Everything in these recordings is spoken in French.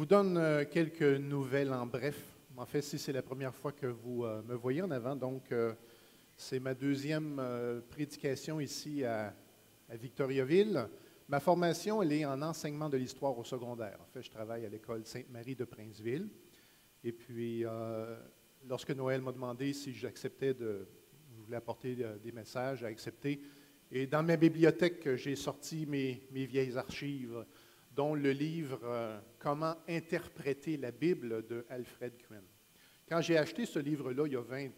vous donne quelques nouvelles en bref. En fait, si c'est la première fois que vous me voyez en avant, donc c'est ma deuxième prédication ici à Victoriaville. Ma formation, elle est en enseignement de l'histoire au secondaire. En fait, je travaille à l'école Sainte-Marie de Princeville. Et puis, lorsque Noël m'a demandé si j'acceptais je voulais apporter des messages, j'ai accepté. Et dans ma bibliothèque, j'ai sorti mes vieilles archives, dont le livre Comment interpréter la Bible de Alfred Quinn. Quand j'ai acheté ce livre-là, il y a 20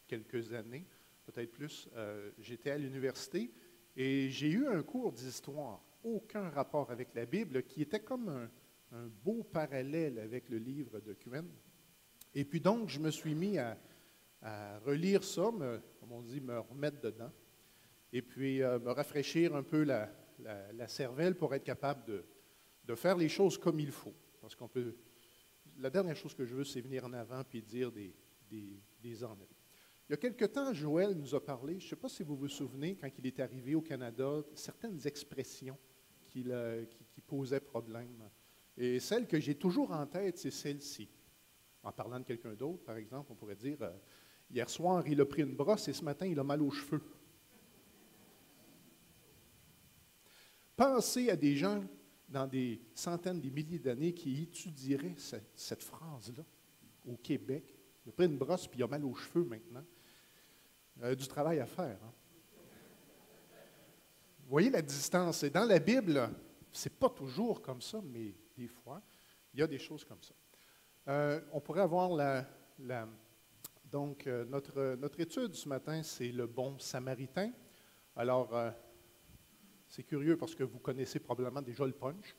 quelques années, peut-être plus, j'étais à l'université et j'ai eu un cours d'histoire, aucun rapport avec la Bible, qui était comme un beau parallèle avec le livre de Quinn. Et puis donc, je me suis mis à relire ça, comme on dit, me remettre dedans, et puis me rafraîchir un peu la cervelle pour être capable de faire les choses comme il faut. Parce qu'on peut. La dernière chose que je veux, c'est venir en avant puis dire des ennuis. Il y a quelque temps, Joël nous a parlé, je ne sais pas si vous vous souvenez, quand il est arrivé au Canada, certaines expressions qui posaient problème. Et celle que j'ai toujours en tête, c'est celle-ci. En parlant de quelqu'un d'autre, par exemple, on pourrait dire hier soir, il a pris une brosse et ce matin, il a mal aux cheveux. Pensez à des gens dans des centaines, des milliers d'années qui étudieraient cette phrase-là au Québec. Il a pris une brosse puis il a mal aux cheveux maintenant. Du travail à faire. Hein? Vous voyez la distance. Et dans la Bible, ce n'est pas toujours comme ça, mais des fois, il y a des choses comme ça. On pourrait avoir donc, notre étude ce matin, c'est le bon samaritain. Alors, c'est curieux parce que vous connaissez probablement déjà le punch.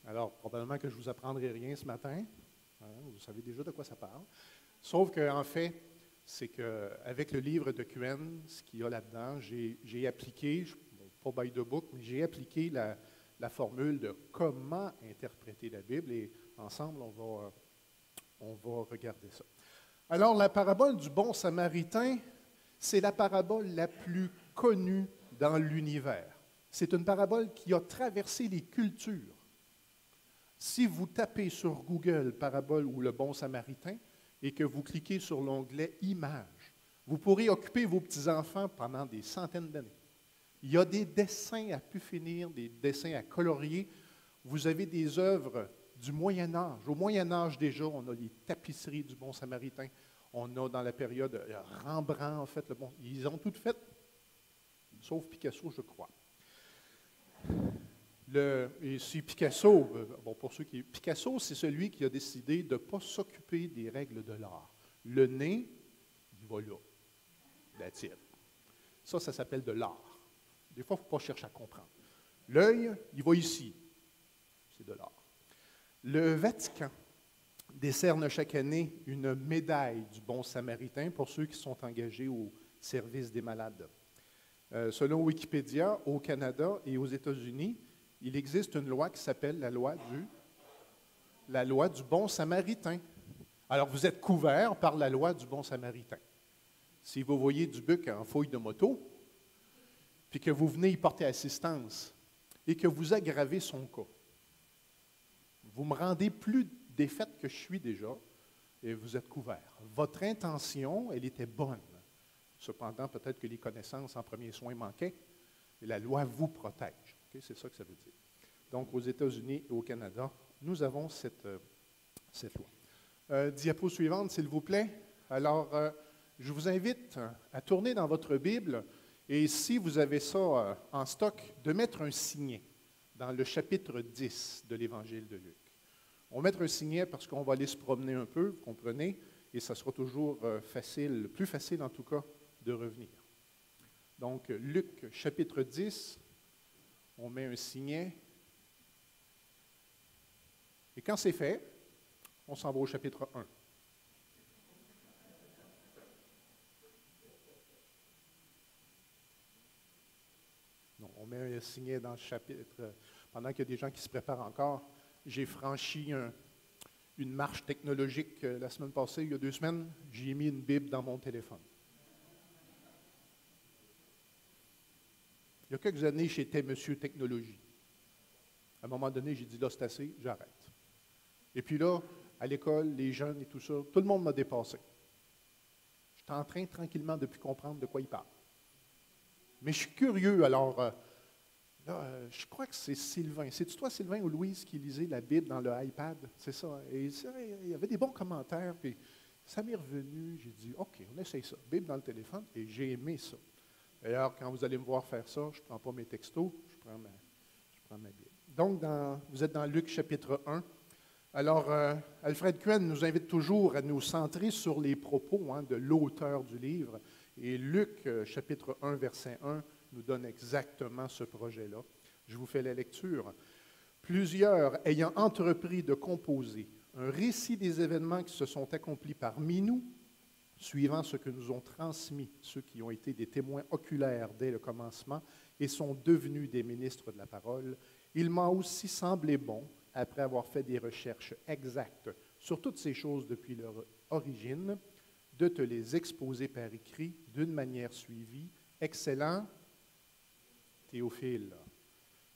Alors, probablement que je ne vous apprendrai rien ce matin. Vous savez déjà de quoi ça parle. Sauf qu'en fait, c'est qu'avec le livre de Quinn, ce qu'il y a là-dedans, j'ai appliqué, pas by the book, mais j'ai appliqué la formule de comment interpréter la Bible et ensemble, on va regarder ça. Alors, la parabole du bon samaritain, c'est la parabole la plus connue dans l'univers. C'est une parabole qui a traversé les cultures. Si vous tapez sur Google parabole ou le bon samaritain et que vous cliquez sur l'onglet images, vous pourrez occuper vos petits-enfants pendant des centaines d'années. Il y a des dessins à pu finir, des dessins à colorier. Vous avez des œuvres du Moyen Âge. Au Moyen Âge déjà, on a les tapisseries du bon samaritain. On a dans la période Rembrandt, en fait, ils ont tout fait, sauf Picasso, je crois. Et si Picasso, Picasso, c'est celui qui a décidé de ne pas s'occuper des règles de l'art. Le nez, il va là. That's it. Ça s'appelle de l'art. Des fois, il ne faut pas chercher à comprendre. L'œil, il va ici. C'est de l'art. Le Vatican décerne chaque année une médaille du bon samaritain pour ceux qui sont engagés au service des malades. Selon Wikipédia, au Canada et aux États-Unis, il existe une loi qui s'appelle la loi du bon samaritain. Alors, vous êtes couvert par la loi du bon samaritain. Si vous voyez du buc en fouille de moto, puis que vous venez y porter assistance et que vous aggravez son cas, vous me rendez plus défaite que je suis déjà et vous êtes couvert. Votre intention, elle était bonne. Cependant, peut-être que les connaissances en premiers soins manquaient et la loi vous protège. Okay? C'est ça que ça veut dire. Donc, aux États-Unis et au Canada, nous avons cette loi. Diapo suivante, s'il vous plaît. Alors, je vous invite à tourner dans votre Bible et si vous avez ça en stock, de mettre un signet dans le chapitre 10 de l'Évangile de Luc. On va mettre un signet parce qu'on va aller se promener un peu, vous comprenez, et ça sera toujours plus facile en tout cas, de revenir. Donc, Luc, chapitre 10, on met un signet. Et quand c'est fait, on s'en va au chapitre 1. Non, on met un signet dans le chapitre. Pendant qu'il y a des gens qui se préparent encore, j'ai franchi une marche technologique la semaine passée, il y a 2 semaines. J'ai mis une Bible dans mon téléphone. Il y a quelques années, j'étais Monsieur Technologie. À un moment donné, j'ai dit, là, c'est assez, j'arrête. Et puis là, à l'école, les jeunes et tout ça, tout le monde m'a dépassé. J'étais en train, tranquillement, de plus comprendre de quoi il parle. Mais je suis curieux, alors, là, je crois que c'est Sylvain. C'est-tu toi, Sylvain, ou Louise, qui lisait la Bible dans le iPad? C'est ça. Et il y avait des bons commentaires, puis ça m'est revenu. J'ai dit, OK, on essaye ça. Bible dans le téléphone, et j'ai aimé ça. D'ailleurs, quand vous allez me voir faire ça, je ne prends pas mes textos, je prends ma Bible. Donc, vous êtes dans Luc chapitre 1. Alors, Alfred Kuen nous invite toujours à nous centrer sur les propos de l'auteur du livre. Et Luc, chapitre 1, verset 1, nous donne exactement ce projet-là. Je vous fais la lecture. Plusieurs ayant entrepris de composer un récit des événements qui se sont accomplis parmi nous, suivant ce que nous ont transmis ceux qui ont été des témoins oculaires dès le commencement et sont devenus des ministres de la parole, il m'a aussi semblé bon, après avoir fait des recherches exactes sur toutes ces choses depuis leur origine, de te les exposer par écrit d'une manière suivie. Excellent, Théophile.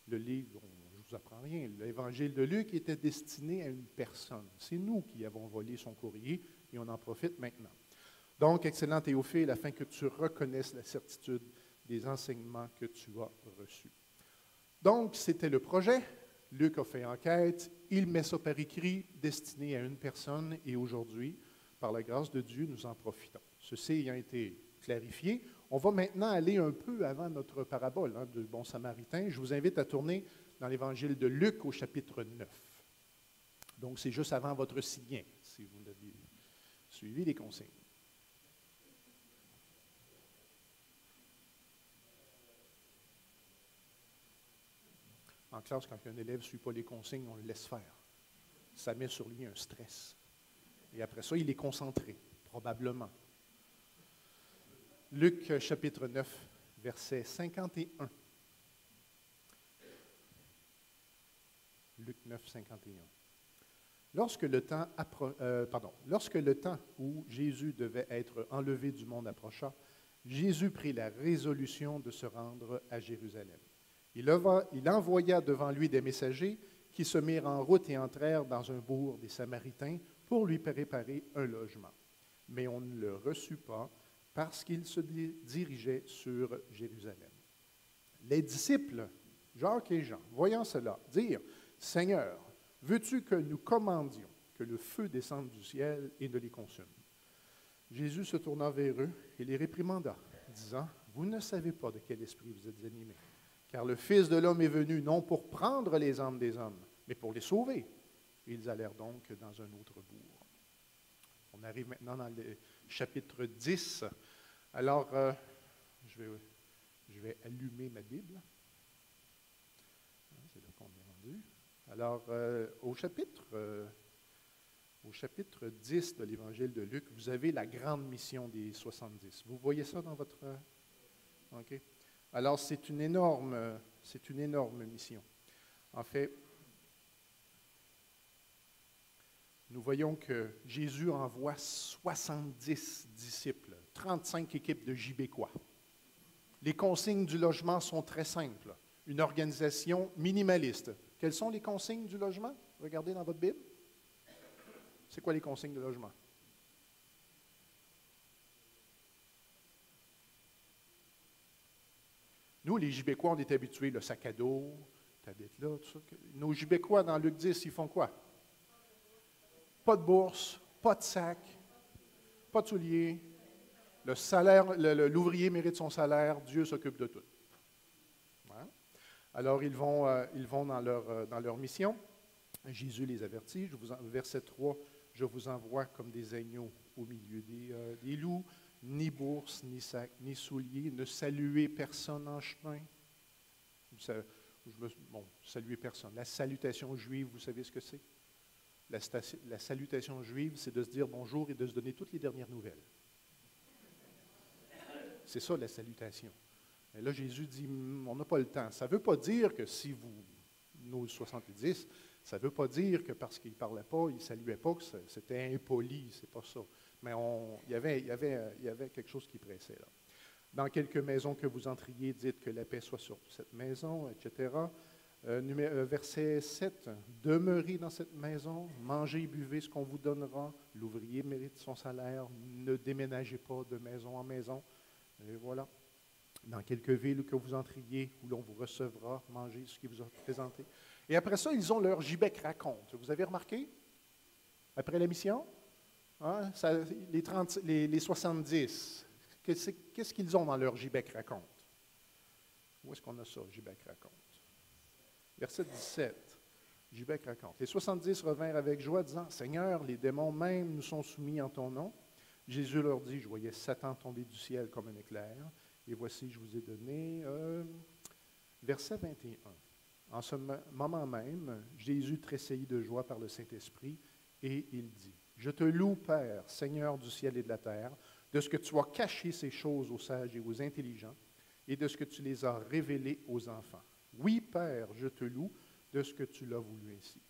Le livre, je ne vous apprends rien, l'Évangile de Luc était destiné à une personne. C'est nous qui avons volé son courrier et on en profite maintenant. Donc, excellent Théophile, afin que tu reconnaisses la certitude des enseignements que tu as reçus. Donc, c'était le projet. Luc a fait enquête, il met ça par écrit, destiné à une personne, et aujourd'hui, par la grâce de Dieu, nous en profitons. Ceci ayant été clarifié, on va maintenant aller un peu avant notre parabole du bon samaritain. Je vous invite à tourner dans l'Évangile de Luc au chapitre 9. Donc, c'est juste avant votre signet, si vous avez suivi les consignes. En classe, quand un élève ne suit pas les consignes, on le laisse faire. Ça met sur lui un stress. Et après ça, il est concentré, probablement. Luc, chapitre 9, verset 51. Luc 9, 51. Lorsque le temps où Jésus devait être enlevé du monde approcha, Jésus prit la résolution de se rendre à Jérusalem. Il envoya devant lui des messagers qui se mirent en route et entrèrent dans un bourg des Samaritains pour lui préparer un logement. Mais on ne le reçut pas parce qu'il se dirigeait sur Jérusalem. Les disciples, Jacques et Jean, voyant cela, dirent, « Seigneur, veux-tu que nous commandions que le feu descende du ciel et ne les consume? » Jésus se tourna vers eux et les réprimanda, disant, « Vous ne savez pas de quel esprit vous êtes animés. Car le Fils de l'homme est venu non pour prendre les âmes des hommes, mais pour les sauver. » Et ils allèrent donc dans un autre bourg. On arrive maintenant dans le chapitre 10. Alors, je vais allumer ma Bible. C'est là qu'on est rendu. Alors, au chapitre 10 de l'Évangile de Luc, vous avez la grande mission des 70. Vous voyez ça dans votre... OK. Alors, c'est une énorme mission. En fait, nous voyons que Jésus envoie 70 disciples, 35 équipes de Gibécois. Les consignes du logement sont très simples. Une organisation minimaliste. Quelles sont les consignes du logement? Regardez dans votre Bible. C'est quoi les consignes de logement? Nous, les Gibécois, on est habitués, le sac à dos, tu habites là, tout ça. Nos Gibécois, dans Luc 10, ils font quoi? Pas de bourse, pas de sac, pas de souliers. Le salaire, l'ouvrier mérite son salaire, Dieu s'occupe de tout. Voilà. Alors, ils vont dans leur mission. Jésus les avertit. Verset 3, « Je vous envoie comme des agneaux au milieu des loups. Ni bourse, ni sac, ni souliers. Ne saluez personne en chemin. » Saluer personne. La salutation juive, vous savez ce que c'est? La salutation juive, c'est de se dire bonjour et de se donner toutes les dernières nouvelles. C'est ça la salutation. Et là, Jésus dit, on n'a pas le temps. Ça ne veut pas dire que si nos 70, ça ne veut pas dire que parce qu'il ne parlait pas, il ne saluait pas, que c'était impoli, c'est pas ça. Mais il y avait quelque chose qui pressait là. Dans quelque maison que vous entriez, dites que la paix soit sur cette maison, etc. Verset 7, demeurez dans cette maison, mangez et buvez ce qu'on vous donnera, l'ouvrier mérite son salaire, ne déménagez pas de maison en maison. Et voilà. Dans quelque ville que vous entriez, où l'on vous recevra, mangez ce qui vous a présenté. Et après ça, ils ont leur gibet raconte. Vous avez remarqué? Après la mission? Hein, les 70, qu'est-ce qu'ils ont dans leur gibet raconte? Où est-ce qu'on a ça, gibet raconte? Verset 17, Gibet raconte. Les 70 revinrent avec joie, disant, Seigneur, les démons même nous sont soumis en ton nom. Jésus leur dit, je voyais Satan tomber du ciel comme un éclair, et voici, je vous ai donné. Verset 21. En ce moment même, Jésus tressaillit de joie par le Saint-Esprit, et il dit, je te loue, Père, Seigneur du ciel et de la terre, de ce que tu as caché ces choses aux sages et aux intelligents, et de ce que tu les as révélées aux enfants. Oui, Père, je te loue de ce que tu l'as voulu ainsi.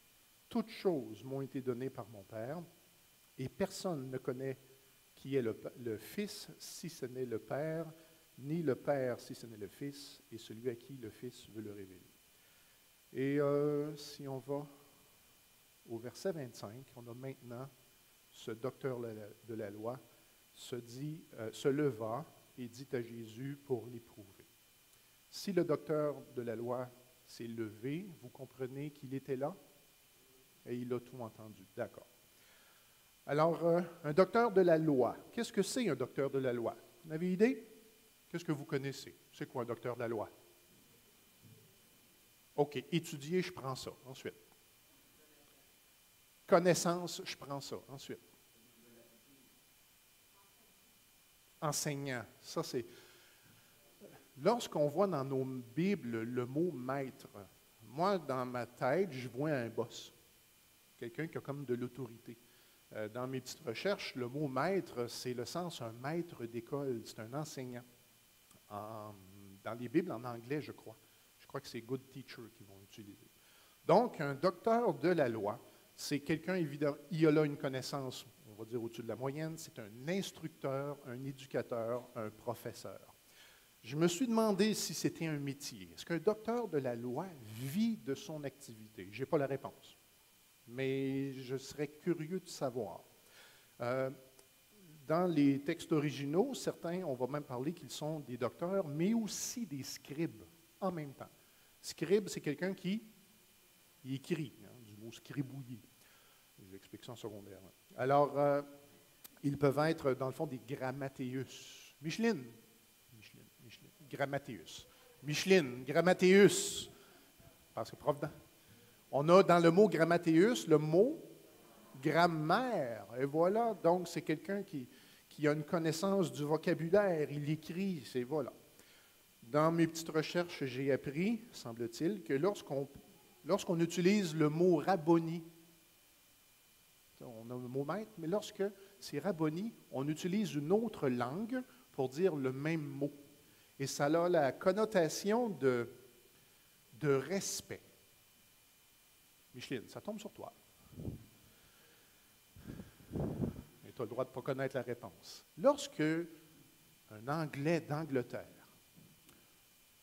Toutes choses m'ont été données par mon Père, et personne ne connaît qui est le Fils si ce n'est le Père, ni le Père si ce n'est le Fils, et celui à qui le Fils veut le révéler. Et si on va au verset 25, on a maintenant ce docteur de la loi se leva et dit à Jésus pour l'éprouver. Si le docteur de la loi s'est levé, vous comprenez qu'il était là et il a tout entendu. D'accord. Alors, un docteur de la loi, qu'est-ce que c'est un docteur de la loi? Vous avez idée? Qu'est-ce que vous connaissez? C'est quoi un docteur de la loi? OK, étudier, je prends ça. Ensuite. Connaissance, je prends ça. Ensuite. Enseignant, ça c'est... Lorsqu'on voit dans nos Bibles le mot maître, moi, dans ma tête, je vois un boss, quelqu'un qui a comme de l'autorité. Dans mes petites recherches, le mot maître, c'est le sens un maître d'école, c'est un enseignant. Dans les Bibles en anglais, je crois. Je crois que c'est good teacher qu'ils vont utiliser. Donc, un docteur de la loi, c'est quelqu'un, évidemment, il a là une connaissance, on va dire au-dessus de la moyenne, c'est un instructeur, un éducateur, un professeur. Je me suis demandé si c'était un métier. Est-ce qu'un docteur de la loi vit de son activité? Je n'ai pas la réponse, mais je serais curieux de savoir. Dans les textes originaux, certains, on va même parler qu'ils sont des docteurs, mais aussi des scribes en même temps. Scribe, c'est quelqu'un qui écrit, hein, du mot scribouiller. Je vais expliquer ça en secondaire. Alors, ils peuvent être, dans le fond, des grammatéus. Micheline. Grammatéus. Micheline, grammatéus. Parce que prof, on a dans le mot grammatéus le mot grammaire. Et voilà, donc c'est quelqu'un qui a une connaissance du vocabulaire. Il écrit, c'est voilà. Dans mes petites recherches, j'ai appris, semble-t-il, que lorsqu'on utilise le mot rabboni, on a le mot maître, mais lorsque c'est rabboni, on utilise une autre langue pour dire le même mot. Et ça a la connotation de respect. Micheline, ça tombe sur toi. Et tu as le droit de ne pas connaître la réponse. Lorsque un Anglais d'Angleterre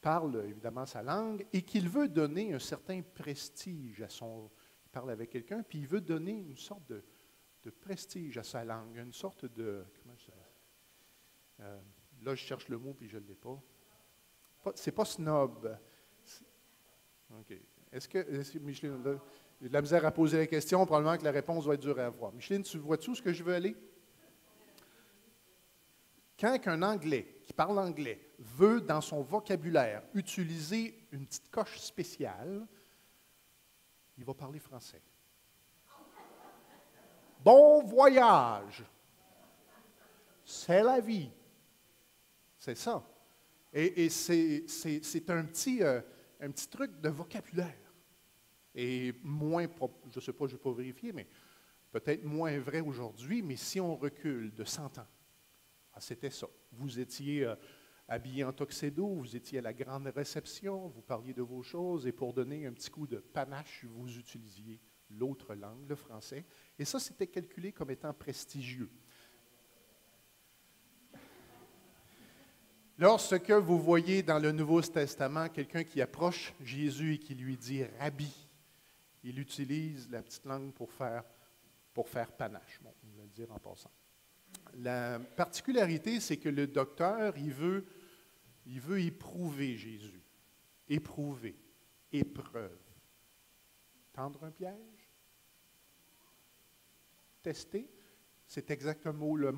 parle évidemment sa langue et qu'il veut donner un certain prestige à son... Il parle avec quelqu'un, puis il veut donner une sorte de prestige à sa langue, une sorte de... Comment je dirais? Là, je cherche le mot, puis je ne l'ai pas. C'est pas snob. OK. Est-ce que, Micheline, là, j'ai de la misère à poser la question, probablement que la réponse va être dure à avoir. Micheline, tu vois-tu où est-ce que je veux aller? Quand un Anglais qui parle anglais veut, dans son vocabulaire, utiliser une petite coche spéciale, il va parler français. Bon voyage! C'est la vie. C'est ça. Et c'est un petit truc de vocabulaire. Et moins, je ne sais pas, je ne vais pas vérifier, mais peut-être moins vrai aujourd'hui, mais si on recule de 100 ans, c'était ça. Vous étiez habillé en tuxedo, vous étiez à la grande réception, vous parliez de vos choses, et pour donner un petit coup de panache, vous utilisiez l'autre langue, le français. Et ça, c'était calculé comme étant prestigieux. Lorsque vous voyez dans le Nouveau Testament quelqu'un qui approche Jésus et qui lui dit « Rabbi », il utilise la petite langue pour faire panache. Bon, on va le dire en passant. La particularité, c'est que le docteur, il veut éprouver Jésus. Éprouver. Épreuve. Tendre un piège? Tester? C'est exactement le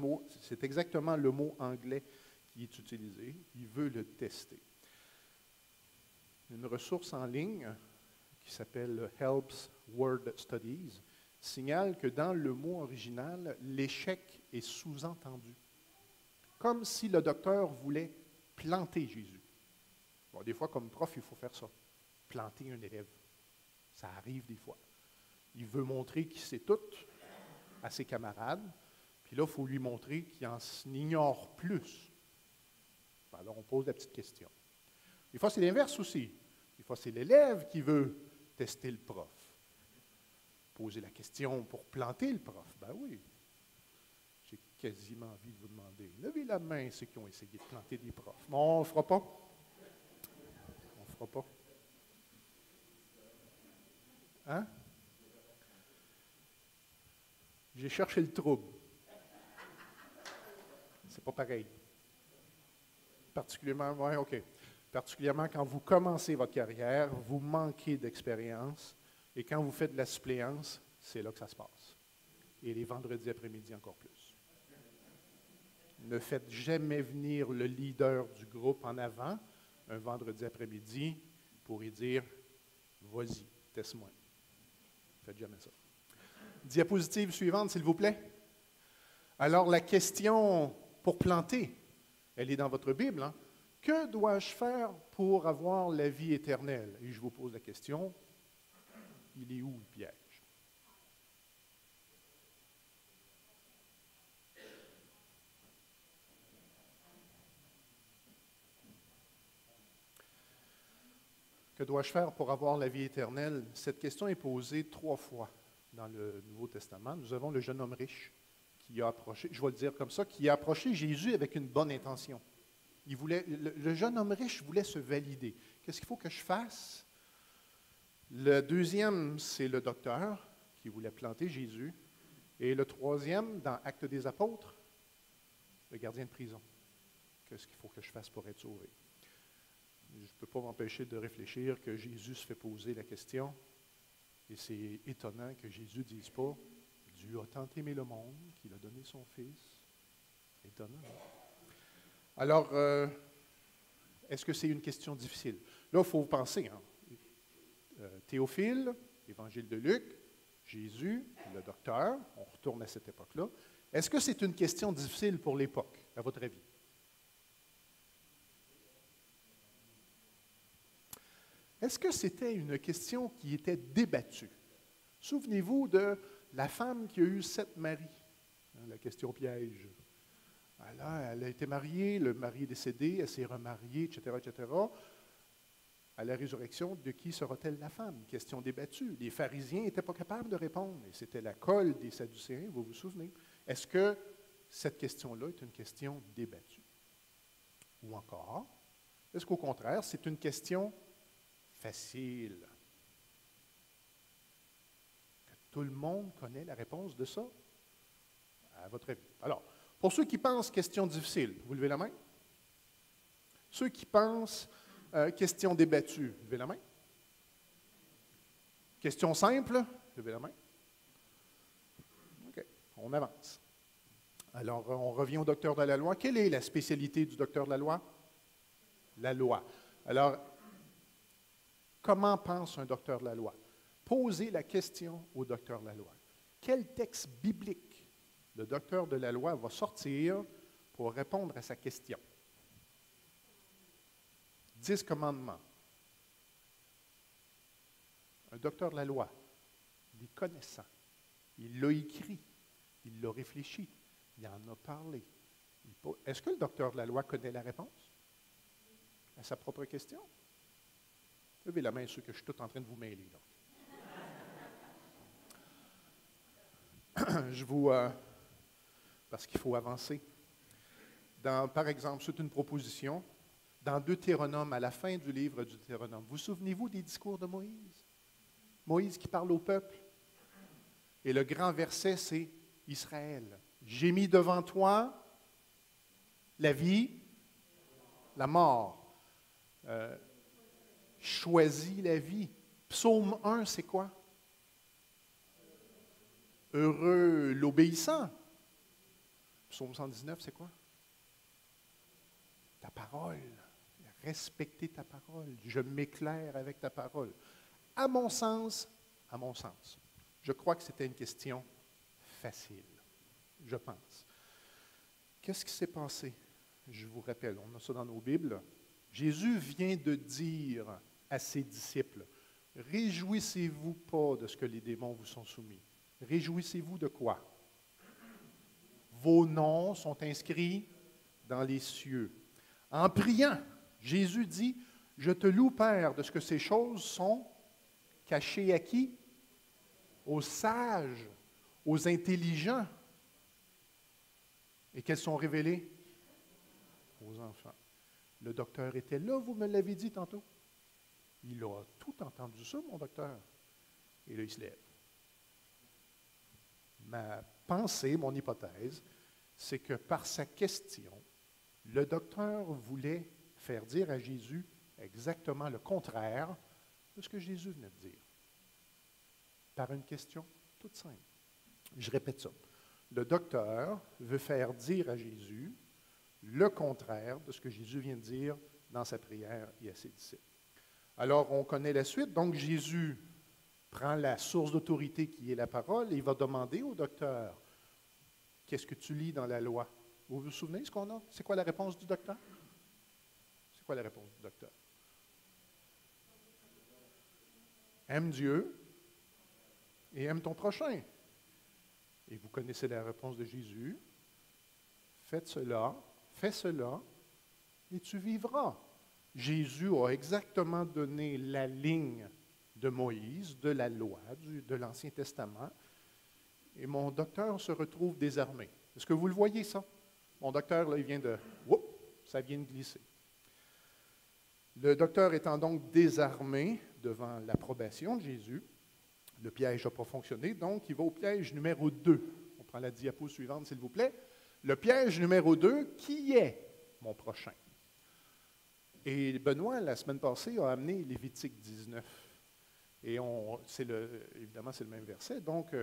mot anglais qui est utilisé. Il veut le tester. Une ressource en ligne qui s'appelle Helps Word Studies signale que dans le mot original, l'échec est sous-entendu. Comme si le docteur voulait planter Jésus. Bon, des fois, comme prof, il faut faire ça. Planter un élève. Ça arrive des fois. Il veut montrer qu'il sait tout à ses camarades, puis là, il faut lui montrer qu'il en ignore plus. Alors, on pose la petite question. Des fois, c'est l'inverse aussi. Des fois, c'est l'élève qui veut tester le prof. Poser la question pour planter le prof. Ben oui. J'ai quasiment envie de vous demander. Levez la main ceux qui ont essayé de planter des profs. Non, on ne le fera pas. On ne le fera pas. Hein? J'ai cherché le trouble. C'est pas pareil. Particulièrement, ouais, OK. Particulièrement quand vous commencez votre carrière, vous manquez d'expérience, et quand vous faites de la suppléance, c'est là que ça se passe. Et les vendredis après-midi encore plus. Ne faites jamais venir le leader du groupe en avant un vendredi après-midi pour lui dire « Vas-y, teste-moi ». Faites jamais ça. Diapositive suivante, s'il vous plaît. Alors, la question pour planter, elle est dans votre Bible. Hein? Que dois-je faire pour avoir la vie éternelle? Et je vous pose la question, il est où le piège? Que dois-je faire pour avoir la vie éternelle? Cette question est posée 3 fois dans le Nouveau Testament. Nous avons le jeune homme riche qui a approché, je vais le dire comme ça, qui a approché Jésus avec une bonne intention. Le jeune homme riche voulait se valider. Qu'est-ce qu'il faut que je fasse? Le deuxième, c'est le docteur qui voulait planter Jésus. Et le troisième, dans Actes des Apôtres, le gardien de prison. Qu'est-ce qu'il faut que je fasse pour être sauvé? Je ne peux pas m'empêcher de réfléchir que Jésus se fait poser la question. Et c'est étonnant que Jésus ne dise pas « Dieu a tant aimé le monde qu'il a donné son Fils ». C'est étonnant. Alors, est-ce que c'est une question difficile? Là, il faut penser. Hein? Théophile, Évangile de Luc, Jésus, le docteur, on retourne à cette époque-là. Est-ce que c'est une question difficile pour l'époque, à votre avis? Est-ce que c'était une question qui était débattue? Souvenez-vous de la femme qui a eu 7 maris, hein, la question piège. Alors, elle a été mariée, le mari est décédé, elle s'est remariée, etc., etc. À la résurrection, de qui sera-t-elle la femme? Question débattue. Les pharisiens n'étaient pas capables de répondre. Et c'était la colle des Sadducéens, vous vous souvenez? Est-ce que cette question-là est une question débattue? Ou encore, est-ce qu'au contraire, c'est une question facile? Que tout le monde connaît la réponse de ça? À votre avis. Alors, pour ceux qui pensent question difficile, vous levez la main. Ceux qui pensent question débattue, levez la main. Question simple, levez la main. OK, on avance. Alors, on revient au docteur de la loi. Quelle est la spécialité du docteur de la loi? La loi. Alors, comment pense un docteur de la loi? Posez la question au docteur de la loi. Quel texte biblique le docteur de la loi va sortir pour répondre à sa question? 10 commandements. Un docteur de la loi, il est connaissant. Il l'a écrit. Il l'a réfléchi. Il en a parlé. Est-ce que le docteur de la loi connaît la réponse à sa propre question? Levez la main ceux que je suis tout en train de vous mêler. Je vous... parce qu'il faut avancer. Par exemple, c'est une proposition. dans Deutéronome, à la fin du livre du Deutéronome. Vous souvenez-vous des discours de Moïse? Moïse qui parle au peuple. Et le grand verset, c'est Israël. J'ai mis devant toi la vie, la mort. Choisis la vie. Psaume 1, c'est quoi? Heureux l'obéissant. Psaume 119, c'est quoi? Ta parole. Respecter ta parole. Je m'éclaire avec ta parole. À mon sens, je crois que c'était une question facile, je pense. Qu'est-ce qui s'est passé? Je vous rappelle, on a ça dans nos Bibles. Jésus vient de dire à ses disciples, « Réjouissez-vous pas de ce que les démons vous sont soumis. Réjouissez-vous de quoi? Vos noms sont inscrits dans les cieux. » En priant, Jésus dit, « Je te loue, Père, de ce que ces choses sont cachées à qui? Aux sages, aux intelligents. Et qu'elles sont révélées? Aux enfants. » Le docteur était là, vous me l'avez dit tantôt. Il a tout entendu ça, mon docteur. Et là, il se lève. Ma pensée, mon hypothèse, c'est que par sa question, le docteur voulait faire dire à Jésus exactement le contraire de ce que Jésus venait de dire. Par une question toute simple. Je répète ça. Le docteur veut faire dire à Jésus le contraire de ce que Jésus vient de dire dans sa prière et à ses disciples. Alors, on connaît la suite. Donc, Jésus prend la source d'autorité qui est la parole et il va demander au docteur, « Qu'est-ce que tu lis dans la loi? » Vous vous souvenez ce qu'on a? C'est quoi la réponse du docteur? C'est quoi la réponse du docteur? Aime Dieu et aime ton prochain. Et vous connaissez la réponse de Jésus. Faites cela, fais cela, et tu vivras. Jésus a exactement donné la ligne de Moïse, de la loi, de l'Ancien Testament, et mon docteur se retrouve désarmé. Est-ce que vous le voyez, ça? Mon docteur, là, il vient de... Oups, ça vient de glisser. Le docteur étant donc désarmé devant l'approbation de Jésus, le piège n'a pas fonctionné, donc il va au piège numéro 2. On prend la diapo suivante, s'il vous plaît. Le piège numéro 2, qui est mon prochain? Et Benoît, la semaine passée, a amené Lévitique 19. Et évidemment, c'est le même verset. Donc,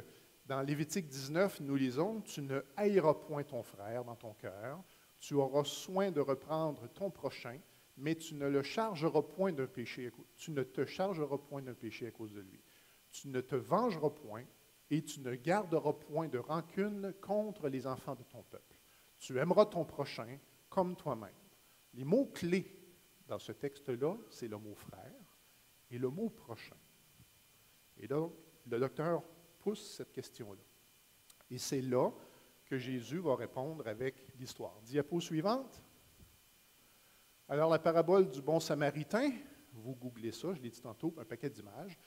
dans Lévitique 19, nous lisons, « Tu ne haïras point ton frère dans ton cœur, tu auras soin de reprendre ton prochain, mais tu ne le chargeras point d'un péché, tu ne te chargeras point d'un péché à cause de lui. Tu ne te vengeras point et tu ne garderas point de rancune contre les enfants de ton peuple. Tu aimeras ton prochain comme toi-même. » Les mots-clés dans ce texte-là, c'est le mot « frère » et le mot « prochain ». Et donc, le docteur pousse cette question-là. Et c'est là que Jésus va répondre avec l'histoire. Diapo suivante. Alors, la parabole du bon samaritain, vous googlez ça, je l'ai dit tantôt, un paquet d'images.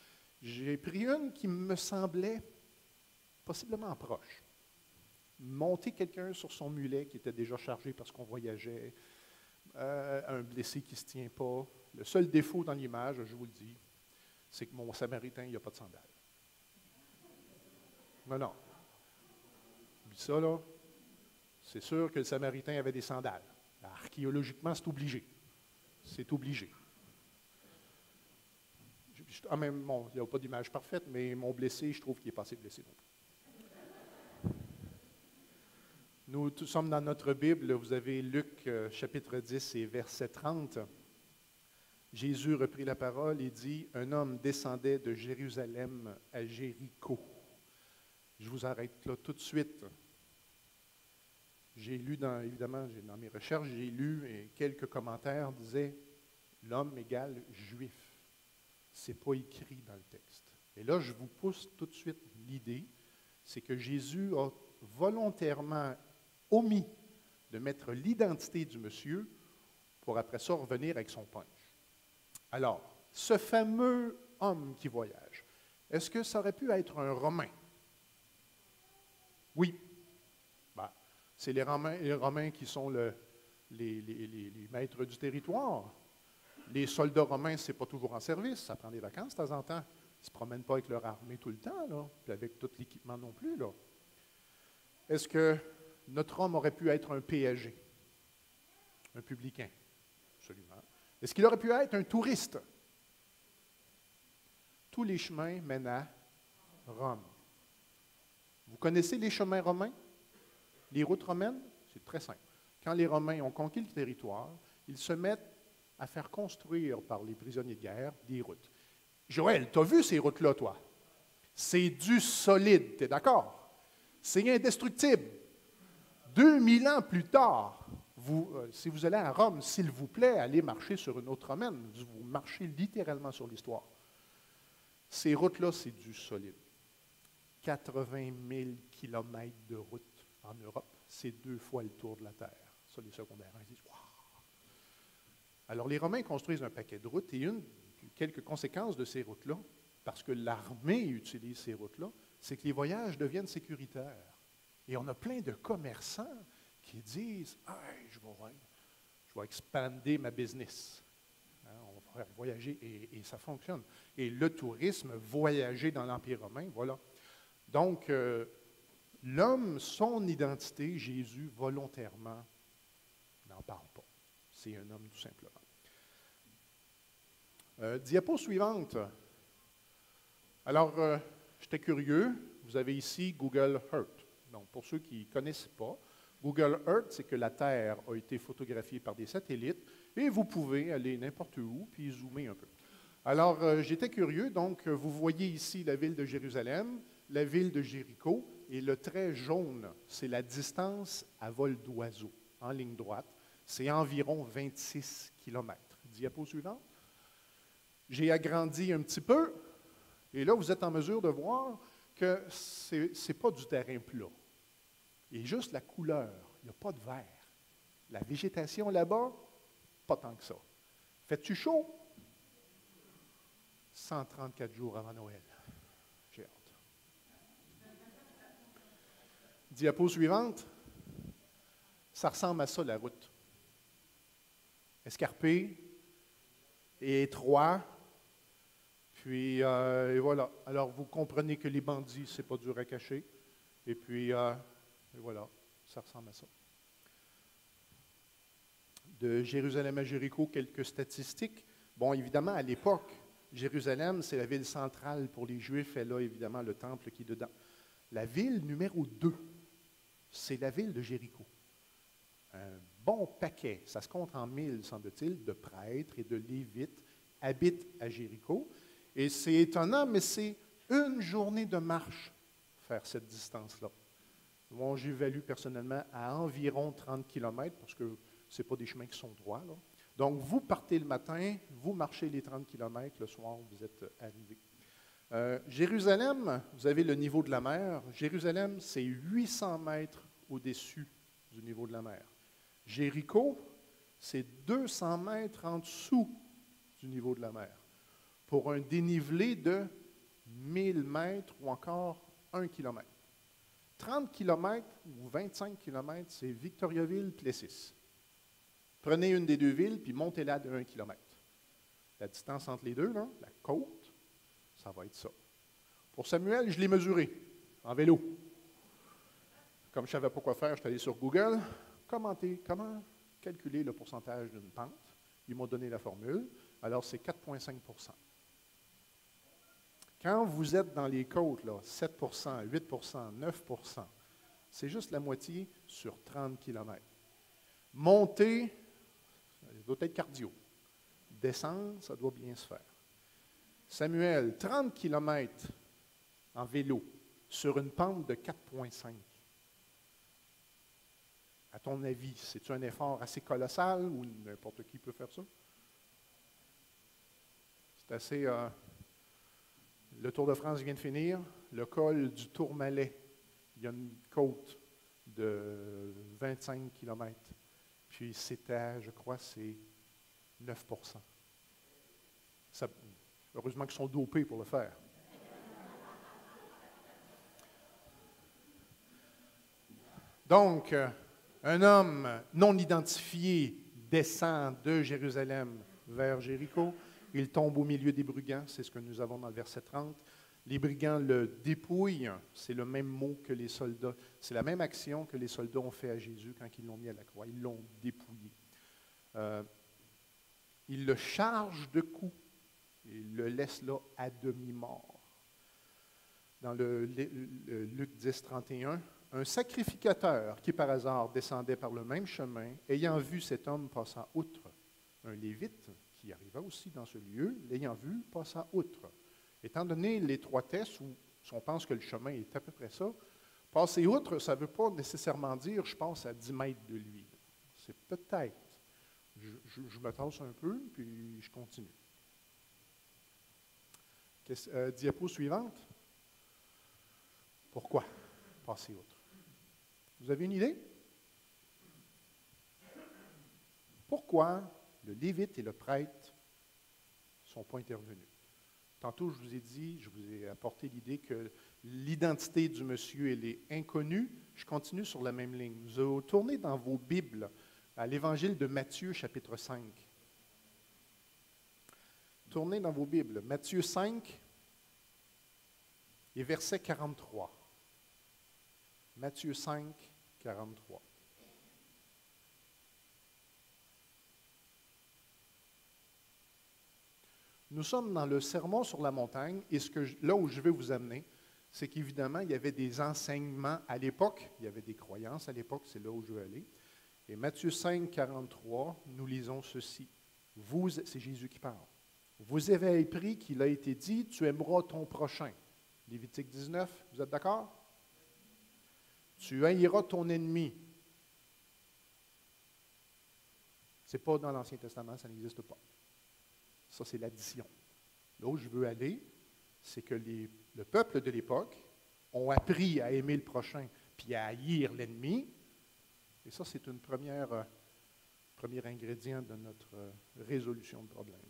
J'ai pris une qui me semblait possiblement proche. Monter quelqu'un sur son mulet qui était déjà chargé parce qu'on voyageait, un blessé qui ne se tient pas. Le seul défaut dans l'image, je vous le dis, c'est que mon samaritain, il n'a pas de sandales. Non. Oublie ça, là. C'est sûr que le samaritain avait des sandales. Archéologiquement, c'est obligé. C'est obligé. Même, bon, il n'y a pas d'image parfaite, mais mon blessé, je trouve qu'il est pas assez blessé non plus. Nous sommes dans notre Bible, vous avez Luc chapitre 10 et verset 30. Jésus reprit la parole et dit, « Un homme descendait de Jérusalem à Jéricho. » Je vous arrête là tout de suite. J'ai lu, évidemment, dans mes recherches, j'ai lu et quelques commentaires disaient « L'homme égale juif ». Ce n'est pas écrit dans le texte. Et là, je vous pousse tout de suite l'idée, c'est que Jésus a volontairement omis de mettre l'identité du monsieur pour après ça revenir avec son punch. Alors, ce fameux homme qui voyage, est-ce que ça aurait pu être un Romain? Oui. Ben, c'est les Romains qui sont le les maîtres du territoire. Les soldats romains, ce n'est pas toujours en service, ça prend des vacances de temps en temps. Ils ne se promènent pas avec leur armée tout le temps, là, puis avec tout l'équipement non plus. Là. Est-ce que notre homme aurait pu être un péager, un publicain? Absolument. Est-ce qu'il aurait pu être un touriste? Tous les chemins mènent à Rome. Vous connaissez les chemins romains? Les routes romaines? C'est très simple. Quand les Romains ont conquis le territoire, ils se mettent à faire construire par les prisonniers de guerre des routes. Joël, tu as vu ces routes-là, toi? C'est du solide, tu es d'accord? C'est indestructible. 2000 ans plus tard, si vous allez à Rome, s'il vous plaît, allez marcher sur une autre romaine. Vous marchez littéralement sur l'histoire. Ces routes-là, c'est du solide. 80 000 kilomètres de route en Europe, c'est 2 fois le tour de la Terre. Ça, les secondaires, ils disent « Wow! » Alors, les Romains construisent un paquet de routes et quelques conséquences de ces routes-là, parce que l'armée utilise ces routes-là, c'est que les voyages deviennent sécuritaires. Et on a plein de commerçants qui disent « Hey, je vais expander ma business. Hein, on va faire voyager et ça fonctionne. » Et le tourisme, voyager dans l'Empire romain, voilà. Donc, l'homme, son identité, Jésus, volontairement, n'en parle pas. C'est un homme tout simplement. Diapo suivante. Alors, j'étais curieux. Vous avez ici Google Earth. Donc, pour ceux qui ne connaissent pas, Google Earth, c'est que la Terre a été photographiée par des satellites et vous pouvez aller n'importe où puis zoomer un peu. Alors, j'étais curieux. Donc, vous voyez ici la ville de Jérusalem, la ville de Jéricho, et le trait jaune, c'est la distance à vol d'oiseau, en ligne droite. C'est environ 26 kilomètres. Diapo suivante. J'ai agrandi un petit peu, et là, vous êtes en mesure de voir que ce n'est pas du terrain plat. Et juste la couleur, il n'y a pas de vert. La végétation là-bas, pas tant que ça. Fais-tu chaud? 134 jours avant Noël. J'ai hâte. Diapo suivante. Ça ressemble à ça, la route. Escarpé et étroit. Puis, et voilà. Alors, vous comprenez que les bandits, ce n'est pas dur à cacher. Et puis, et voilà, ça ressemble à ça. De Jérusalem à Jéricho, quelques statistiques. Bon, évidemment, à l'époque, Jérusalem, c'est la ville centrale pour les Juifs. Et là, évidemment, le temple qui est dedans. La ville numéro 2, c'est la ville de Jéricho. Un bon paquet, ça se compte en 1000, semble-t-il, de prêtres et de lévites habitent à Jéricho. Et c'est étonnant, mais c'est une journée de marche faire cette distance-là. Bon, j'évalue personnellement à environ 30 km, parce que ce n'est pas des chemins qui sont droits, là. Donc, vous partez le matin, vous marchez les 30 km, le soir, vous êtes arrivé. Jérusalem, vous avez le niveau de la mer. Jérusalem, c'est 800 mètres au-dessus du niveau de la mer. Jéricho, c'est 200 mètres en dessous du niveau de la mer, pour un dénivelé de 1000 mètres ou encore 1 km. 30 km ou 25 km, c'est Victoriaville-Plessis. Prenez une des deux villes, puis montez-la de 1 km. La distance entre les deux, là, la côte, ça va être ça. Pour Samuel, je l'ai mesuré en vélo. Comme je ne savais pas quoi faire, je suis allé sur Google. Comment calculer le pourcentage d'une pente? Ils m'ont donné la formule. Alors, c'est 4,5 %. Quand vous êtes dans les côtes, là, 7 8 9 c'est juste la moitié sur 30 km. Monter, ça doit être cardio. Descendre, ça doit bien se faire. Samuel, 30 km en vélo sur une pente de 4,5. À ton avis, c'est-tu un effort assez colossal ou n'importe qui peut faire ça? C'est assez... le Tour de France vient de finir. Le col du Tourmalet, il y a une côte de 25 km. Puis c'était, je crois, c'est 9 %. Heureusement qu'ils sont dopés pour le faire. Donc, Un homme non identifié descend de Jérusalem vers Jéricho. Il tombe au milieu des brigands, c'est ce que nous avons dans le verset 30. Les brigands le dépouillent, c'est le même mot que les soldats, c'est la même action que les soldats ont fait à Jésus quand ils l'ont mis à la croix, ils l'ont dépouillé. Ils le chargent de coups, ils le laissent là à demi-mort. Dans le Luc 10, 31, un sacrificateur qui par hasard descendait par le même chemin, ayant vu cet homme passant outre, un lévite qui arriva aussi dans ce lieu, l'ayant vu, passa outre. Étant donné l'étroitesse, où on pense que le chemin est à peu près ça, passer outre, ça ne veut pas nécessairement dire je passe à 10 mètres de lui. C'est peut-être. Je me tasse un peu, puis je continue. Diapo suivante. Pourquoi passer outre? Vous avez une idée? Pourquoi le lévite et le prêtre ne sont pas intervenus? Tantôt, je vous ai dit, je vous ai apporté l'idée que l'identité du monsieur, elle est inconnue. Je continue sur la même ligne. Vous tournez dans vos Bibles à l'Évangile de Matthieu, chapitre 5. Tournez dans vos Bibles, Matthieu 5 et verset 43. Matthieu 5, 43. Nous sommes dans le Sermon sur la montagne et là où je vais vous amener, c'est qu'évidemment, il y avait des enseignements à l'époque, il y avait des croyances à l'époque, c'est là où je veux aller. Et Matthieu 5, 43, nous lisons ceci. C'est Jésus qui parle. Vous avez appris qu'il a été dit, tu aimeras ton prochain. Lévitique 19, vous êtes d'accord? Tu haïras ton ennemi. Ce n'est pas dans l'Ancien Testament, ça n'existe pas. Ça, c'est l'addition. Là où je veux aller, c'est que le peuple de l'époque ont appris à aimer le prochain puis à haïr l'ennemi. Et ça, c'est un premier ingrédient de notre résolution de problème.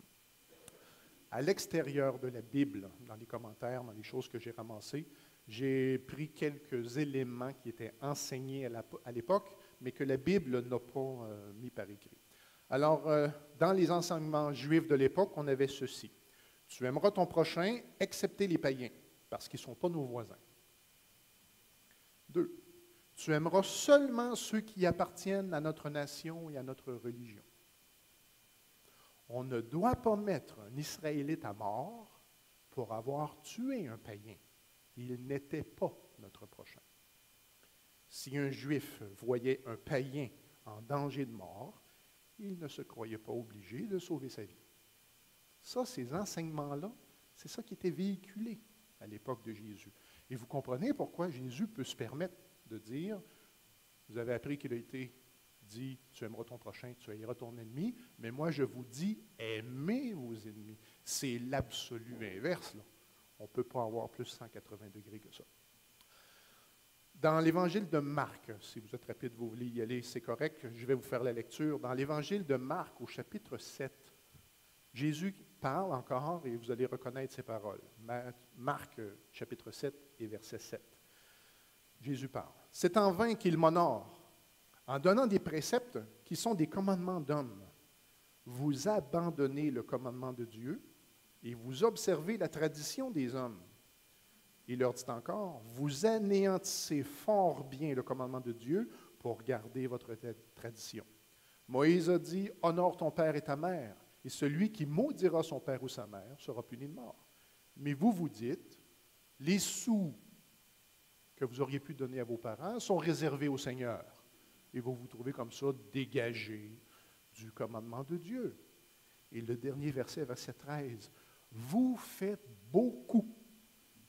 À l'extérieur de la Bible, dans les commentaires, dans les choses que j'ai ramassées, j'ai pris quelques éléments qui étaient enseignés à l'époque, mais que la Bible n'a pas mis par écrit. Alors, dans les enseignements juifs de l'époque, on avait ceci. Tu aimeras ton prochain, excepté les païens, parce qu'ils ne sont pas nos voisins. 2. Tu aimeras seulement ceux qui appartiennent à notre nation et à notre religion. On ne doit pas mettre un Israélite à mort pour avoir tué un païen. Il n'était pas notre prochain. Si un Juif voyait un païen en danger de mort, il ne se croyait pas obligé de sauver sa vie. Ça, ces enseignements-là, c'est ça qui était véhiculé à l'époque de Jésus. Et vous comprenez pourquoi Jésus peut se permettre de dire, vous avez appris qu'il a été dit, tu aimeras ton prochain, tu haïras ton ennemi, mais moi je vous dis, aimez vos ennemis. C'est l'absolu inverse, là. On ne peut pas avoir plus 180 degrés que ça. Dans l'Évangile de Marc, si vous êtes rapide, vous voulez y aller, c'est correct, je vais vous faire la lecture. Dans l'Évangile de Marc, au chapitre 7, Jésus parle encore et vous allez reconnaître ses paroles. Marc, chapitre 7 et verset 7. Jésus parle. C'est en vain qu'il m'honore, en donnant des préceptes qui sont des commandements d'hommes. Vous abandonnez le commandement de Dieu et vous observez la tradition des hommes. Il leur dit encore, vous anéantissez fort bien le commandement de Dieu pour garder votre tradition. Moïse a dit, honore ton père et ta mère, et celui qui maudira son père ou sa mère sera puni de mort. Mais vous, vous dites, les sous que vous auriez pu donner à vos parents sont réservés au Seigneur. Et vous vous trouvez comme ça dégagé du commandement de Dieu. Et le dernier verset, verset 13, vous faites beaucoup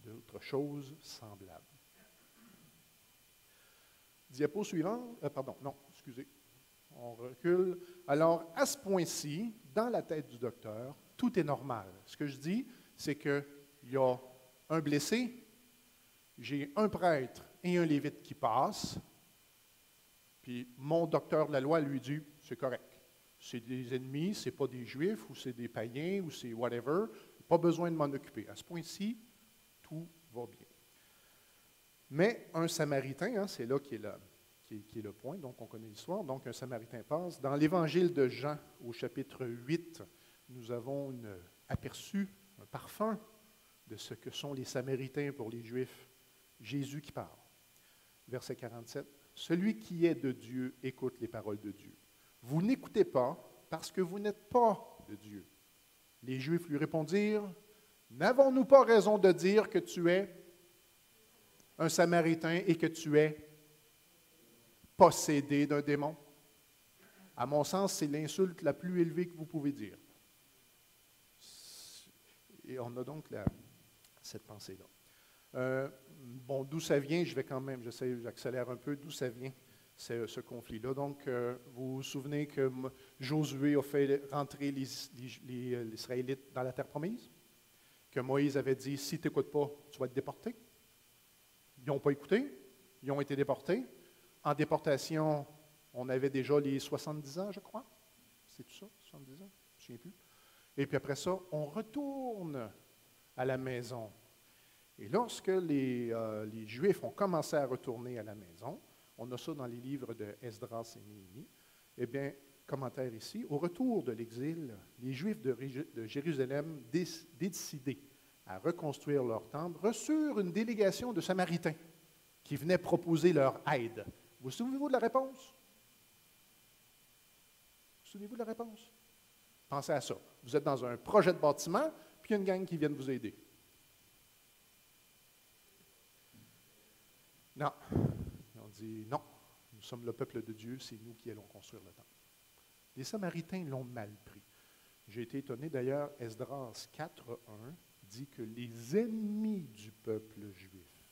d'autres choses semblables. Diapo suivant, on recule. Alors, à ce point-ci, dans la tête du docteur, tout est normal. Ce que je dis, c'est qu'il y a un blessé, j'ai un prêtre et un lévite qui passent, puis mon docteur de la loi lui dit, c'est correct. C'est des ennemis, ce n'est pas des juifs, ou c'est des païens, ou c'est whatever. Pas besoin de m'en occuper. À ce point-ci, tout va bien. Mais un Samaritain, c'est là qui est qui est le point. Donc, on connaît l'histoire. Donc, un Samaritain passe. Dans l'Évangile de Jean, au chapitre 8, nous avons un aperçu, un parfum de ce que sont les Samaritains pour les Juifs. Jésus qui parle. Verset 47. Celui qui est de Dieu écoute les paroles de Dieu. Vous n'écoutez pas parce que vous n'êtes pas de Dieu. Les Juifs lui répondirent, n'avons-nous pas raison de dire que tu es un Samaritain et que tu es possédé d'un démon? À mon sens, c'est l'insulte la plus élevée que vous pouvez dire. Et on a donc cette pensée-là. Bon, d'où ça vient, je vais quand même, j'accélère un peu, d'où ça vient, ce conflit-là. Donc, vous vous souvenez que Josué a fait rentrer les Israélites dans la terre promise? Que Moïse avait dit, si tu n'écoutes pas, tu vas être déporté. Ils n'ont pas écouté, ils ont été déportés. En déportation, on avait déjà les 70 ans, je crois. C'est tout ça, 70 ans? Je ne me souviens plus. Et puis après ça, on retourne à la maison. Et lorsque les Juifs ont commencé à retourner à la maison, on a ça dans les livres de Esdras et Néhémie, eh bien, commentaire ici, au retour de l'exil, les Juifs de Jérusalem, décidés à reconstruire leur temple, reçurent une délégation de Samaritains qui venaient proposer leur aide. Vous souvenez-vous de la réponse? Vous souvenez-vous de la réponse? Pensez à ça. Vous êtes dans un projet de bâtiment, puis il y a une gang qui vient vous aider. Non. On dit non. Nous sommes le peuple de Dieu, c'est nous qui allons construire le temple. Les Samaritains l'ont mal pris. J'ai été étonné d'ailleurs, Esdras 4.1 dit que les ennemis du peuple juif.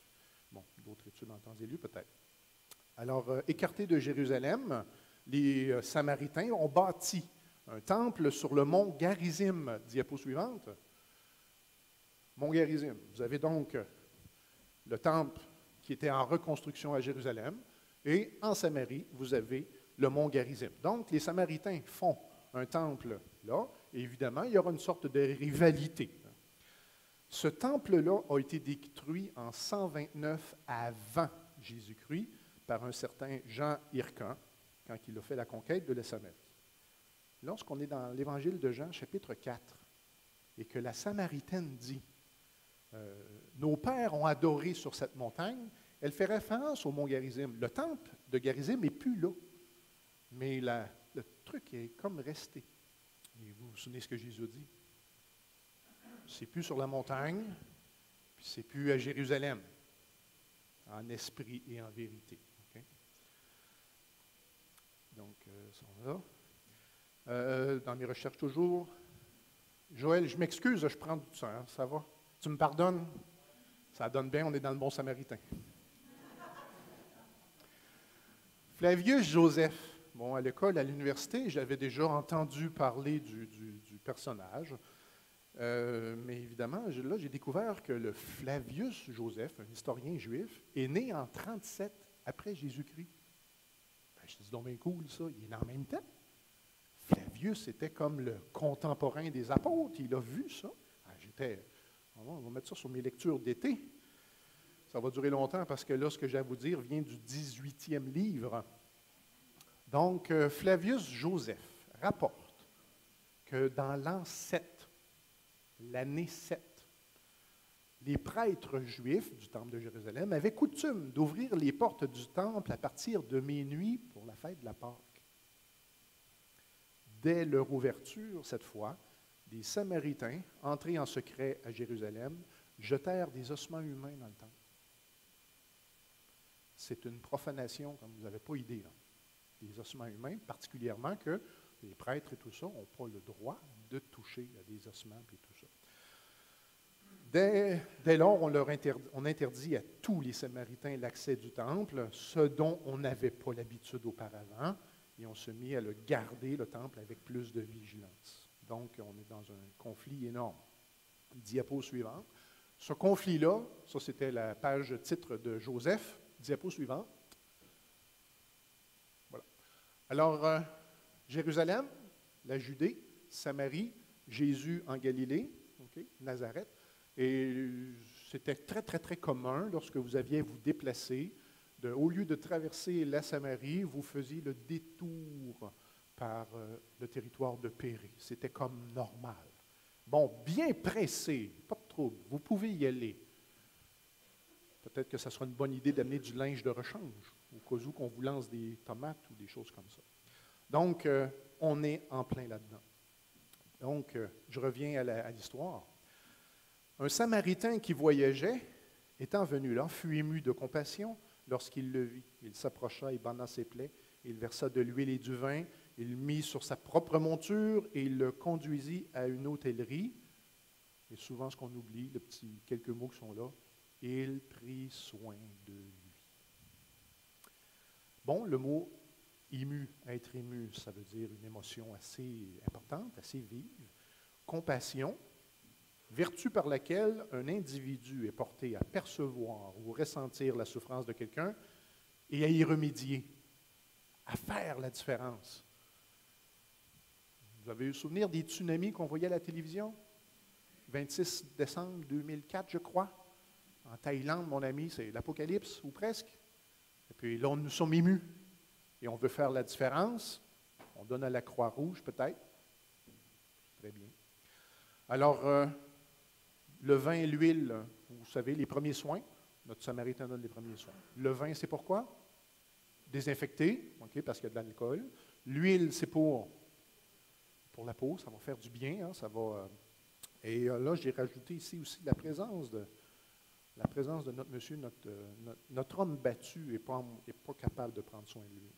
Bon, d'autres études en temps et lieu peut-être. Alors, écartés de Jérusalem, les Samaritains ont bâti un temple sur le mont Garizim. Diapo suivante. Mont Garizim. Vous avez donc le temple qui était en reconstruction à Jérusalem, et en Samarie, vous avez le mont Garizim. Donc, les Samaritains font un temple là, et évidemment, il y aura une sorte de rivalité. Ce temple-là a été détruit en 129 avant Jésus-Christ par un certain Jean Hircan, quand il a fait la conquête de la Samarie. Lorsqu'on est dans l'Évangile de Jean, chapitre 4, et que la Samaritaine dit nos pères ont adoré sur cette montagne, elle fait référence au mont Garizim. Le temple de Garizim n'est plus là, mais le truc est comme resté. Et vous vous souvenez ce que Jésus dit? C'est plus sur la montagne, puis c'est plus à Jérusalem, en esprit et en vérité. Okay? Donc, ils sont là. Dans mes recherches toujours. Joël, je m'excuse, je prends tout ça, hein, ça va? Tu me pardonnes? Ça donne bien, on est dans le bon Samaritain. Flavius Joseph. Bon, à l'école, à l'université, j'avais déjà entendu parler du personnage. Mais évidemment, là, j'ai découvert que le Flavius Joseph, un historien juif, est né en 37 après Jésus-Christ. Ben, je dis donc bien cool, ça. Il est né en même temps. Flavius était comme le contemporain des apôtres. Il a vu ça. On va mettre ça sur mes lectures d'été. Ça va durer longtemps parce que là, ce que j'ai à vous dire vient du 18e livre. Donc, Flavius Joseph rapporte que dans l'an 7, l'année 7, les prêtres juifs du temple de Jérusalem avaient coutume d'ouvrir les portes du temple à partir de minuit pour la fête de la Pâque. Dès leur ouverture, cette fois, des Samaritains, entrés en secret à Jérusalem, jetèrent des ossements humains dans le temple. C'est une profanation, comme vous n'avez pas idée, là. Des ossements humains, particulièrement que les prêtres et tout ça n'ont pas le droit de toucher à des ossements et tout ça. Dès lors, on interdit à tous les Samaritains l'accès du temple, ce dont on n'avait pas l'habitude auparavant, et on se mit à le garder, le temple, avec plus de vigilance. Donc, on est dans un conflit énorme. Diapo suivante. Ce conflit-là, ça c'était la page titre de Joseph. Diapo suivante. Voilà. Alors, Jérusalem, la Judée, Samarie, Jésus en Galilée, okay, Nazareth. Et c'était très, très, très commun lorsque vous aviez à vous déplacer Au lieu de traverser la Samarie, vous faisiez le détour par le territoire de Pérée. C'était comme normal. Bon, bien pressé, pas de trouble, vous pouvez y aller. Peut-être que ça sera une bonne idée d'amener du linge de rechange, au cas où qu'on vous lance des tomates ou des choses comme ça. Donc, on est en plein là-dedans. Donc, je reviens à l'histoire. Un Samaritain qui voyageait, étant venu là, fut ému de compassion lorsqu'il le vit. Il s'approcha et banda ses plaies, il versa de l'huile et du vin, il le mit sur sa propre monture et il le conduisit à une hôtellerie. Et souvent, ce qu'on oublie, les petits quelques mots qui sont là, il prit soin de lui. Bon, le mot ému, être ému, ça veut dire une émotion assez importante, assez vive. Compassion, vertu par laquelle un individu est porté à percevoir ou ressentir la souffrance de quelqu'un et à y remédier, à faire la différence. Vous avez eu le souvenir des tsunamis qu'on voyait à la télévision? 26 décembre 2004, je crois. En Thaïlande, mon ami, c'est l'apocalypse, ou presque. Et puis là, nous sommes émus. Et on veut faire la différence. On donne à la Croix-Rouge, peut-être. Très bien. Alors, le vin et l'huile, vous savez, les premiers soins. Notre Samaritain donne les premiers soins. Le vin, c'est pourquoi? Désinfecter, okay, parce qu'il y a de l'alcool. L'huile, c'est pour la peau, ça va faire du bien, hein, ça va... et là, j'ai rajouté ici aussi la présence de notre monsieur, notre homme battu n'est pas capable de prendre soin de lui.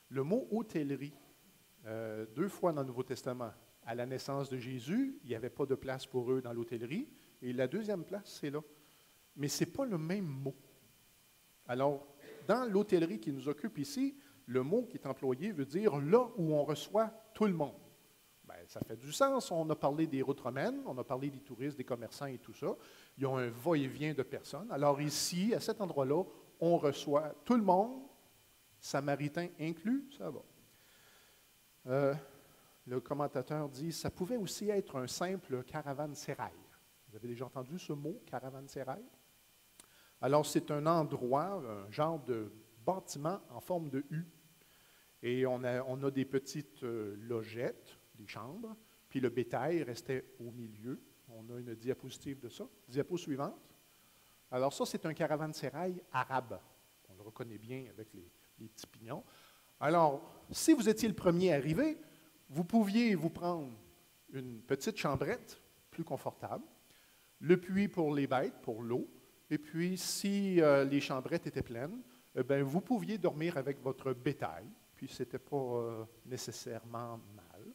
Le mot hôtellerie, 2 fois dans le Nouveau Testament, à la naissance de Jésus, il n'y avait pas de place pour eux dans l'hôtellerie, et la deuxième place, c'est là. Mais ce n'est pas le même mot. Alors, dans l'hôtellerie qui nous occupe ici, le mot qui est employé veut dire là où on reçoit tout le monde. Bien, ça fait du sens. On a parlé des routes romaines, on a parlé des touristes, des commerçants et tout ça. Ils ont un va-et-vient de personnes. Alors ici, à cet endroit-là, on reçoit tout le monde, Samaritains inclus, ça va. Le commentateur dit, ça pouvait aussi être un simple caravansérail. Vous avez déjà entendu ce mot, caravansérail? Alors, c'est un endroit, un genre de bâtiment en forme de U. Et on a des petites logettes, des chambres, puis le bétail restait au milieu. On a une diapositive de ça. Diapo suivante. Alors ça, c'est un caravansérail arabe. On le reconnaît bien avec les petits pignons. Alors, si vous étiez le premier arrivé, vous pouviez vous prendre une petite chambrette plus confortable, le puits pour les bêtes, pour l'eau, et puis si les chambrettes étaient pleines, ben, vous pouviez dormir avec votre bétail, puis ce n'était pas nécessairement mal.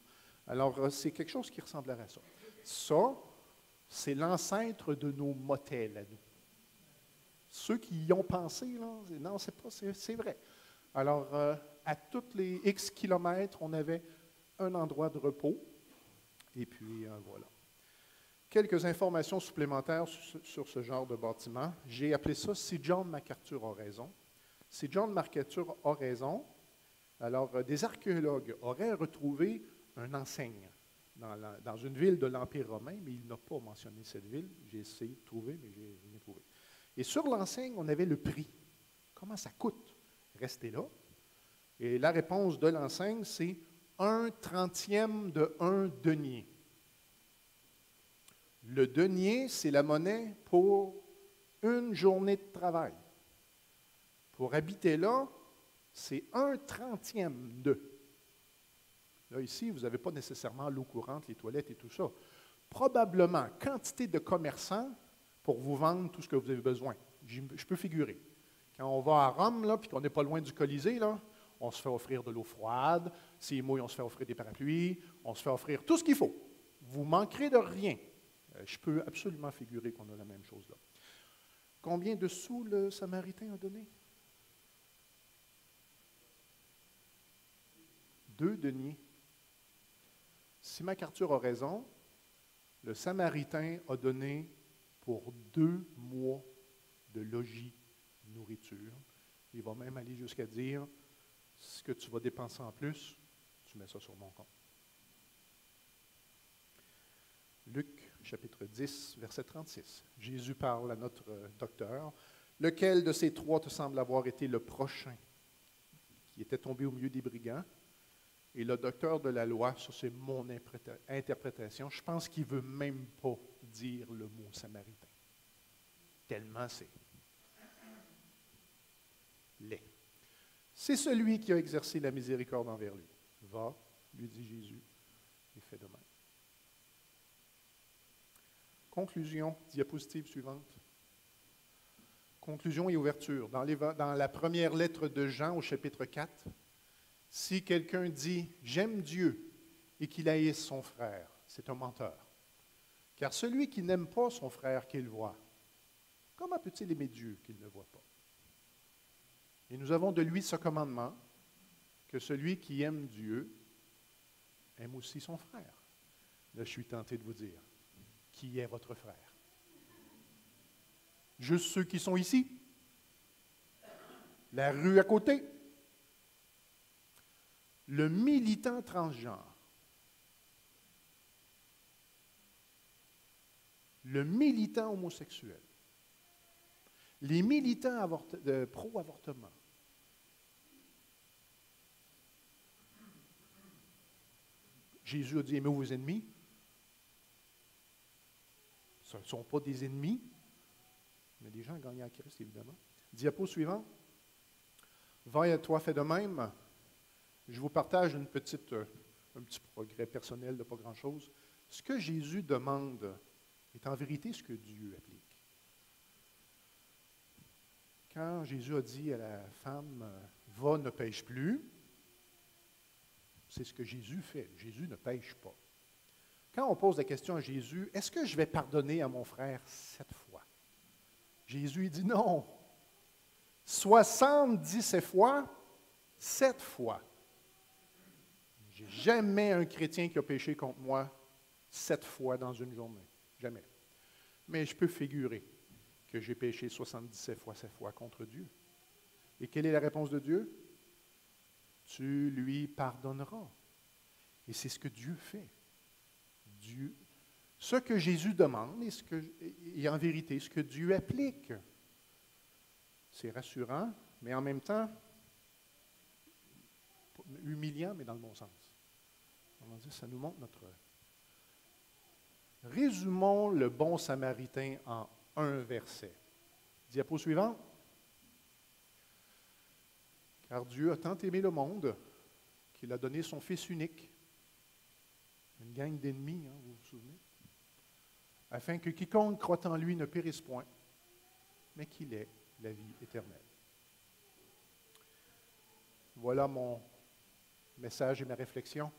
Alors, c'est quelque chose qui ressemblerait à ça. Ça, c'est l'ancêtre de nos motels à nous. Ceux qui y ont pensé, là, non, c'est vrai. Alors, à tous les X kilomètres, on avait un endroit de repos, et puis voilà. Quelques informations supplémentaires sur ce genre de bâtiment. J'ai appelé ça « Si John MacArthur a raison ». Si John MacArthur a raison, alors des archéologues auraient retrouvé une enseigne dans une ville de l'Empire romain, mais il n'a pas mentionné cette ville. J'ai essayé de trouver, mais je n'ai trouvé. Et sur l'enseigne, on avait le prix. Comment ça coûte? Restez là. Et la réponse de l'enseigne, c'est 1/30 de 1 denier. Le denier, c'est la monnaie pour une journée de travail. Pour habiter là, c'est 1/30 de. Là, ici, vous n'avez pas nécessairement l'eau courante, les toilettes et tout ça. Probablement, quantité de commerçants pour vous vendre tout ce que vous avez besoin. Je peux figurer. Quand on va à Rome, là, puis qu'on n'est pas loin du Colisée, là, on se fait offrir de l'eau froide. S'il mouille, on se fait offrir des parapluies. On se fait offrir tout ce qu'il faut. Vous ne manquerez de rien. Je peux absolument figurer qu'on a la même chose là. Combien de sous le Samaritain a donné? 2 deniers. Si MacArthur a raison, le Samaritain a donné pour 2 mois de logis, nourriture. Il va même aller jusqu'à dire, ce que tu vas dépenser en plus, tu mets ça sur mon compte. Luc, chapitre 10, verset 36. Jésus parle à notre docteur. Lequel de ces trois te semble avoir été le prochain qui était tombé au milieu des brigands? Et le docteur de la loi, ça c'est mon interprétation, je pense qu'il ne veut même pas dire le mot samaritain. Tellement c'est laid. C'est celui qui a exercé la miséricorde envers lui. Va, lui dit Jésus, et fais de même. Conclusion, diapositive suivante. Conclusion et ouverture. Dans la première lettre de Jean au chapitre 4, si quelqu'un dit « J'aime Dieu » et qu'il haïsse son frère, c'est un menteur. Car celui qui n'aime pas son frère qu'il voit, comment peut-il aimer Dieu qu'il ne voit pas? Et nous avons de lui ce commandement, que celui qui aime Dieu aime aussi son frère. Là, je suis tenté de vous dire, qui est votre frère? Juste ceux qui sont ici? La rue à côté? Le militant transgenre? Le militant homosexuel? Les militants pro-avortement? Jésus a dit, aimez vos ennemis. Ce ne sont pas des ennemis, mais des gens gagnés en Christ, évidemment. Diapo suivant. Va et toi, fais de même. Je vous partage un petit progrès personnel de pas grand-chose. Ce que Jésus demande est en vérité ce que Dieu applique. Quand Jésus a dit à la femme, va, ne pêche plus, c'est ce que Jésus fait. Jésus ne pêche pas. Quand on pose la question à Jésus, est-ce que je vais pardonner à mon frère 7 fois? Jésus dit non. 77 fois, 7 fois. J'ai jamais un chrétien qui a péché contre moi 7 fois dans une journée. Jamais. Mais je peux figurer que j'ai péché 77 fois 7 fois contre Dieu. Et quelle est la réponse de Dieu? Tu lui pardonneras. Et c'est ce que Dieu fait. Dieu, ce que Jésus demande et en vérité ce que Dieu applique. C'est rassurant, mais en même temps humiliant, mais dans le bon sens. On va dire, ça nous montre notre... Résumons le bon samaritain en un verset. Diapo suivant. Car Dieu a tant aimé le monde qu'il a donné son Fils unique, une gang d'ennemis, vous vous souvenez, afin que quiconque croit en lui ne périsse point, mais qu'il ait la vie éternelle. Voilà mon message et ma réflexion.